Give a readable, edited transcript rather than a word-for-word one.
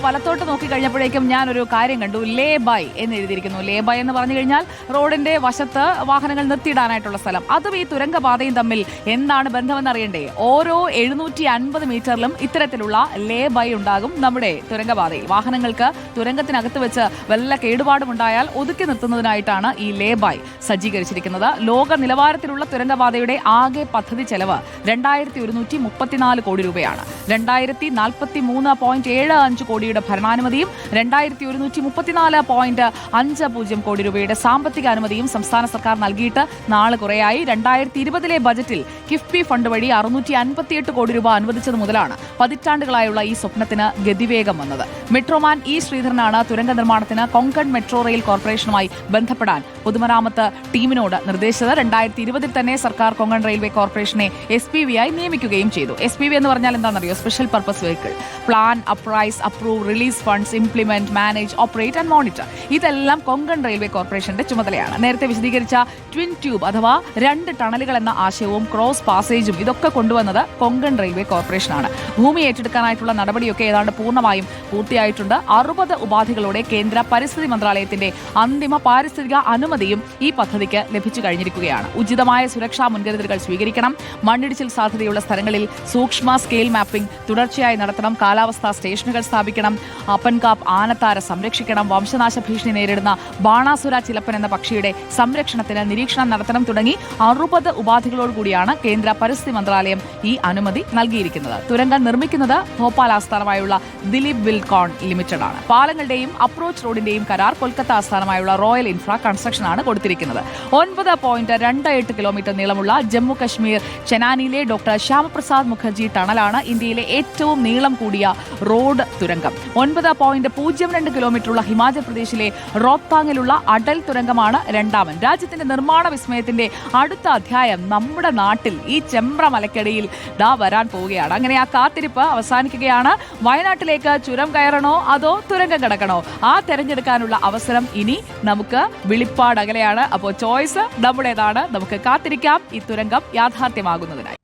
വലത്തോട്ട് നോക്കി കഴിഞ്ഞപ്പോഴേക്കും ഞാനൊരു കാര്യം കണ്ടു. ലേ ബൈ എന്ന് എഴുതിയിരിക്കുന്നു. ലേ ബൈ എന്ന് പറഞ്ഞു കഴിഞ്ഞാൽ റോഡിന്റെ വശത്ത് വാഹനങ്ങൾ നിർത്തിയിടാനായിട്ടുള്ള സ്ഥലം. അതും ഈ തുരങ്കപാതയും തമ്മിൽ എന്താണ് ബന്ധമെന്ന് അറിയണ്ടേ? ഓരോ 750 മീറ്ററിലും ഇത്തരത്തിലുള്ള ലേ ബൈ ഉണ്ടാകും നമ്മുടെ തുരങ്കപാതയിൽ. വാഹനങ്ങൾക്ക് തുരങ്കത്തിനകത്ത് വെച്ച് വല്ല കേടുപാടുമുണ്ടായാൽ ഒതുക്കി നിർത്തുന്നതിനായിട്ടാണ് ഈ ലേ ബൈ സജ്ജീകരിച്ചിരിക്കുന്നത്. ലോക നിലവാരത്തിലുള്ള തുരങ്കപാതയുടെ ആകെ പദ്ധതി ചെലവ് 2134 കോടി രൂപയാണ്. 2043.75 കോടിയുടെ ഭരണാനുമതിയും 2134.50 കോടി രൂപയുടെ സാമ്പത്തിക അനുമതിയും സംസ്ഥാന സർക്കാർ നൽകിയിട്ട് നാളെ കുറയായി. 2020 ബജറ്റിൽ കിഫ്ബി ഫണ്ട് വഴി 658 കോടി രൂപ അനുവദിച്ചത് മുതലാണ് പതിറ്റാണ്ടുകളായുള്ള ഈ സ്വപ്നത്തിന് ഗതിവേഗം വന്നത്. മെട്രോമാൻ ഇ ശ്രീധരനാണ് തുരങ്ക നിർമ്മാണത്തിന് കൊങ്കൺ മെട്രോ റെയിൽ കോർപ്പറേഷനുമായി ബന്ധപ്പെടാൻ പൊതുമരാമത്ത് ടീമിനോട് നിർദ്ദേശിച്ചത്. 2020 തന്നെ സർക്കാർ കൊങ്കൺ റെയിൽവേ കോർപ്പറേഷനെ SPV ആയി നിയമിക്കുകയും ചെയ്തു. SPV എന്ന് പറഞ്ഞാൽ എന്താണെന്നറിയോ? Special purpose vehicle. Plan, appraise, approve, release funds, implement, manage, operate and monitor. ഇതെല്ലാം കൊങ്കൺ റെയിൽവേ കോർപ്പറേഷന്റെ ചുമതലയാണ്. നേരത്തെ വിശദീകരിച്ച ട്വിൻ ട്യൂബ് അഥവാ 2 ടണലുകൾ എന്ന ആശയവും ക്രോസ് പാസേജും ഇതൊക്കെ കൊണ്ടുവന്നത് കൊങ്കൺ റെയിൽവേ കോർപ്പറേഷനാണ്. ഭൂമി ഏറ്റെടുക്കാനായിട്ടുള്ള നടപടിയൊക്കെ ഏതാണ്ട് പൂർണ്ണമായും പൂർത്തിയായിട്ടുണ്ട്. 60 ഉപാധികളോടെ കേന്ദ്ര പരിസ്ഥിതി മന്ത്രാലയത്തിന്റെ അന്തിമ പാരിസ്ഥിതിക അനുമതിയും ഈ പദ്ധതിക്ക് ലഭിച്ചു കഴിഞ്ഞിരിക്കുകയാണ്. ഉചിതമായ സുരക്ഷാ മുൻകരുതലുകൾ സ്വീകരിക്കണം. മണ്ണിടിച്ചിൽ സാധ്യതയുള്ള സ്ഥലങ്ങളിൽ സൂക്ഷ്മ സ്കെയിൽ മാപ്പിംഗ് തുടർച്ചയായി നടത്തണം. കാലാവസ്ഥാ സ്റ്റേഷനുകൾ സ്ഥാപിക്കണം. അപ്പൻകാപ്പ് ആനത്താര സംരക്ഷിക്കണം. വംശനാശ ഭീഷണി നേരിടുന്ന ബാണാസുര ചിലപ്പൻ എന്ന പക്ഷിയുടെ സംരക്ഷണത്തിന് നിരീക്ഷണം നടത്തണം. തുടങ്ങി 60 ഉപാധികളോടുകൂടിയാണ് കേന്ദ്ര പരിസ്ഥിതി മന്ത്രാലയം ഈ അനുമതി നൽകിയിരിക്കുന്നത്. തുരങ്കം നിർമ്മിക്കുന്നത് ഭോപ്പാൽ ആസ്ഥാനമായുള്ള ദിലീപ് ബിൽഡ്കോൺ ലിമിറ്റഡ് ആണ്. പാലങ്ങളുടെയും അപ്രോച്ച് റോഡിന്റെയും കരാർ കൊൽക്കത്ത ആസ്ഥാനമായുള്ള റോയൽ ഇൻഫ്ര കൺസ്ട്രക്ഷൻ ആണ് കൊടുത്തിരിക്കുന്നത്. 9.28 കിലോമീറ്റർ നീളമുള്ള ജമ്മു കശ്മീർ ചെനാനിയിലെ ഡോക്ടർ ശ്യാമപ്രസാദ് മുഖർജി ടണലാണ് ഇന്ത്യയിലെ ഏറ്റവും നീളം കൂടിയ റോഡ് തുരങ്കം. 9.02 കിലോമീറ്ററുള്ള ഹിമാചൽ പ്രദേശിലെ റോത്താങ്ങിലുള്ള അടൽ തുരങ്കമാണ് രണ്ടാമൻ. രാജ്യത്തിന്റെ നിർമ്മാണ വിസ്മയത്തിന്റെ അടുത്ത അധ്യായം നമ്മുടെ നാട്ടിൽ ഈ ചെമ്പ്ര മലക്കടിയിൽ വരാൻ പോവുകയാണ്. അങ്ങനെ ആ കാത്തിരിപ്പ് അവസാനിക്കുകയാണ്. വയനാട്ടിലേക്ക് ചുരം കയറണോ അതോ തുരങ്കം കടക്കണോ? ആ തെരഞ്ഞെടുക്കാനുള്ള അവസരം ഇനി നമുക്ക് വിളിപ്പാടകലെയാണ്. അപ്പോൾ ചോയ്സ് നമ്മുടേതാണ്. നമുക്ക് കാത്തിരിക്കാം ഈ തുരങ്കം യാഥാർത്ഥ്യമാകുന്നതിനായി.